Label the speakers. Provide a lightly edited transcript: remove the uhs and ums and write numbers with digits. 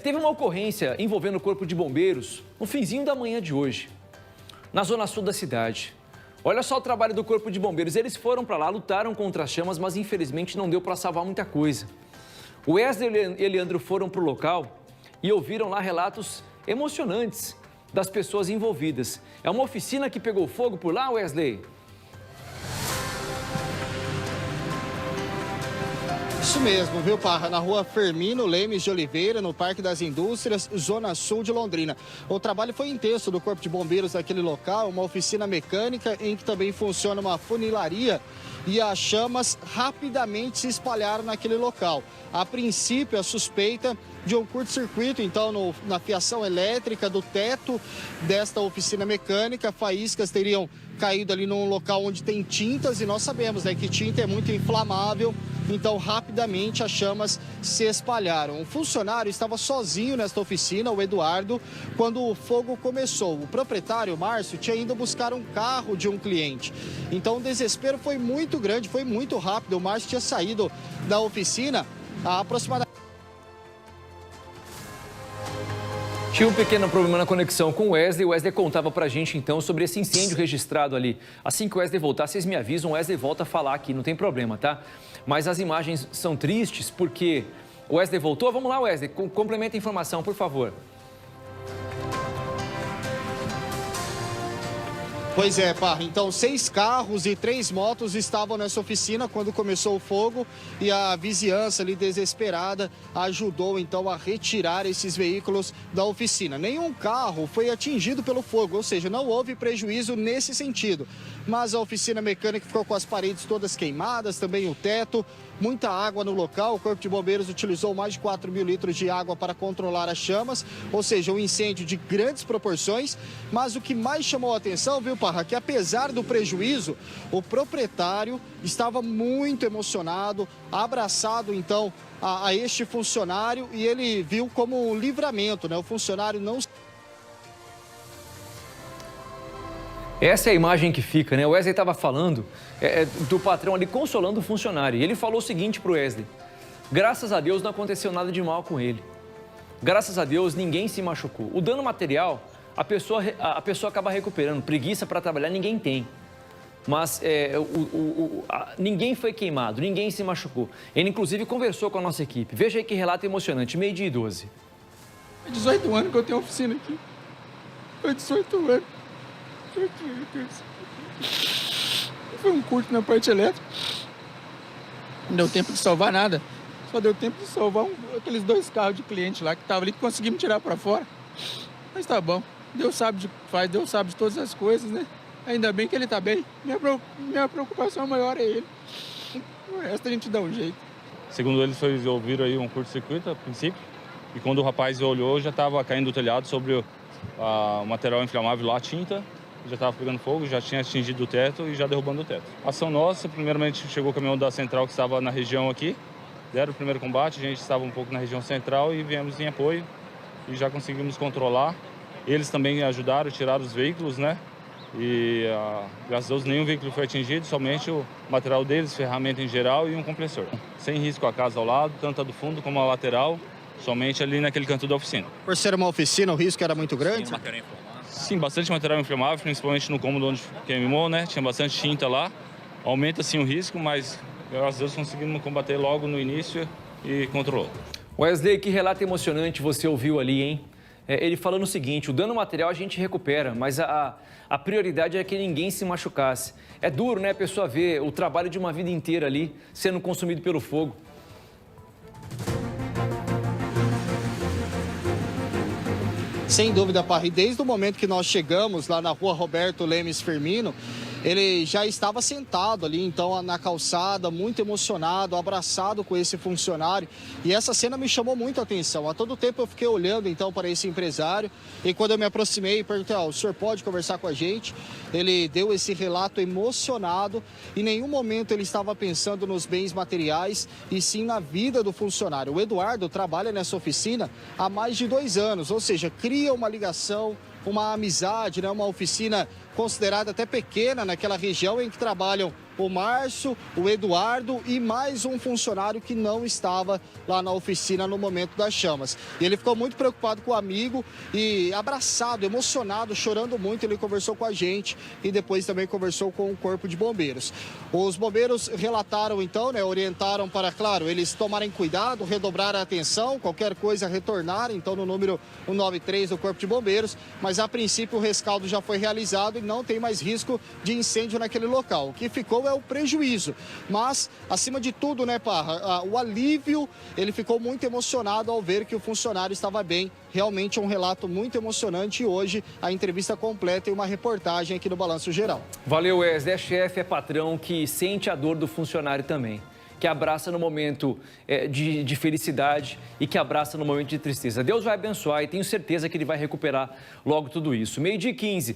Speaker 1: Teve uma ocorrência envolvendo o Corpo de Bombeiros no finzinho da manhã de hoje, na zona sul da cidade. Olha só o trabalho do Corpo de Bombeiros. Eles foram para lá, lutaram contra as chamas, mas infelizmente não deu para salvar muita coisa. O Wesley e Leandro foram para o local e ouviram lá relatos emocionantes das pessoas envolvidas. É uma oficina que pegou fogo por lá, Wesley?
Speaker 2: Isso mesmo, viu, Parra? Na rua Firmino Lemes de Oliveira, no Parque das Indústrias, zona sul de Londrina. O trabalho foi intenso do Corpo de Bombeiros naquele local, uma oficina mecânica em que também funciona uma funilaria, e as chamas rapidamente se espalharam naquele local. A princípio, a suspeita de um curto-circuito, então, na fiação elétrica do teto desta oficina mecânica. Faíscas teriam caído ali num local onde tem tintas, e nós sabemos, né, que tinta é muito inflamável. Então, rapidamente, as chamas se espalharam. O funcionário estava sozinho nesta oficina, o Eduardo, quando o fogo começou. O proprietário, o Márcio, tinha ido buscar um carro de um cliente. Então, o desespero foi muito grande, foi muito rápido. O Márcio tinha saído da oficina há aproximadamente...
Speaker 1: Tinha um pequeno problema na conexão com o Wesley. O Wesley contava pra gente, então, sobre esse incêndio registrado ali. Assim que o Wesley voltar, vocês me avisam, o Wesley volta a falar aqui, não tem problema, tá? Mas as imagens são tristes porque o Wesley voltou. Vamos lá, Wesley, complementa a informação, por favor.
Speaker 2: Pois é, Parra. Então, 6 carros e 3 motos estavam nessa oficina quando começou o fogo, e a vizinhança ali desesperada ajudou então a retirar esses veículos da oficina. Nenhum carro foi atingido pelo fogo, ou seja, não houve prejuízo nesse sentido. Mas a oficina mecânica ficou com as paredes todas queimadas, também o teto, muita água no local. O Corpo de Bombeiros utilizou mais de 4.000 litros de água para controlar as chamas, ou seja, um incêndio de grandes proporções. Mas o que mais chamou a atenção, viu, Parra, que apesar do prejuízo, o proprietário estava muito emocionado, abraçado então a este funcionário, e ele viu como um livramento, né? O funcionário não...
Speaker 1: Essa é a imagem que fica, né? O Wesley estava falando do patrão ali consolando o funcionário. E ele falou o seguinte pro Wesley: graças a Deus não aconteceu nada de mal com ele. Graças a Deus ninguém se machucou. O dano material, a pessoa acaba recuperando. Preguiça para trabalhar ninguém tem. Mas ninguém foi queimado, ninguém se machucou. Ele, inclusive, conversou com a nossa equipe. Veja aí que relato emocionante, 12h12.
Speaker 3: 18 anos que eu tenho oficina aqui. Foi 18 anos. Foi um curto na parte elétrica. Não deu tempo de salvar nada. Só deu tempo de salvar aqueles 2 carros de cliente lá que estavam ali, que conseguimos tirar para fora. Mas tá bom. Deus sabe de que faz, Deus sabe de todas as coisas, né? Ainda bem que ele tá bem. Minha preocupação maior é ele. O resto a gente dá um jeito.
Speaker 4: Segundo eles, ouviram aí um curto-circuito a princípio. E quando o rapaz olhou, já estava caindo do telhado sobre o material inflamável lá, a tinta. Já estava pegando fogo, já tinha atingido o teto e já derrubando o teto. A ação nossa, primeiramente chegou o caminhão da central que estava na região aqui. Deram o primeiro combate, a gente estava um pouco na região central e viemos em apoio. E já conseguimos controlar. Eles também ajudaram a tirar os veículos, né? E graças a Deus nenhum veículo foi atingido, somente o material deles, ferramenta em geral e um compressor. Sem risco a casa ao lado, tanto a do fundo como a lateral, somente ali naquele canto da oficina.
Speaker 2: Por ser uma oficina, o risco era muito grande?
Speaker 4: Sim, bastante material inflamável, principalmente no cômodo onde queimou, né? Tinha bastante tinta lá. Aumenta sim o risco, mas graças a Deus conseguimos combater logo no início e controlou.
Speaker 1: Wesley, que relato emocionante você ouviu ali, hein? Ele falando o seguinte: o dano material a gente recupera, mas a prioridade é que ninguém se machucasse. É duro, né, a pessoa ver o trabalho de uma vida inteira ali sendo consumido pelo fogo.
Speaker 2: Sem dúvida, Parra. E desde o momento que nós chegamos lá na rua Roberto Lemes Firmino, ele já estava sentado ali, então, na calçada, muito emocionado, abraçado com esse funcionário. E essa cena me chamou muito a atenção. A todo tempo eu fiquei olhando, então, para esse empresário. E quando eu me aproximei e perguntei: o senhor pode conversar com a gente? Ele deu esse relato emocionado. Em nenhum momento ele estava pensando nos bens materiais, e sim na vida do funcionário. O Eduardo trabalha nessa oficina há mais de 2 anos, ou seja, cria uma ligação, uma amizade, né? Uma oficina considerada até pequena naquela região em que trabalham o Márcio, o Eduardo e mais um funcionário que não estava lá na oficina no momento das chamas. E ele ficou muito preocupado com o amigo e abraçado, emocionado, chorando muito. Ele conversou com a gente e depois também conversou com o Corpo de Bombeiros. Os bombeiros relataram então, orientaram para, claro, eles tomarem cuidado, redobrar a atenção, qualquer coisa retornar, então no número 193 do Corpo de Bombeiros, mas a princípio o rescaldo já foi realizado e não tem mais risco de incêndio naquele local. O que ficou é o prejuízo, mas acima de tudo, Parra, o alívio, ele ficou muito emocionado ao ver que o funcionário estava bem. Realmente um relato muito emocionante e hoje a entrevista completa e uma reportagem aqui no Balanço Geral.
Speaker 1: Valeu, Wesley. É chefe, é patrão que sente a dor do funcionário também, que abraça no momento de felicidade e que abraça no momento de tristeza. Deus vai abençoar e tenho certeza que ele vai recuperar logo tudo isso. 12h15.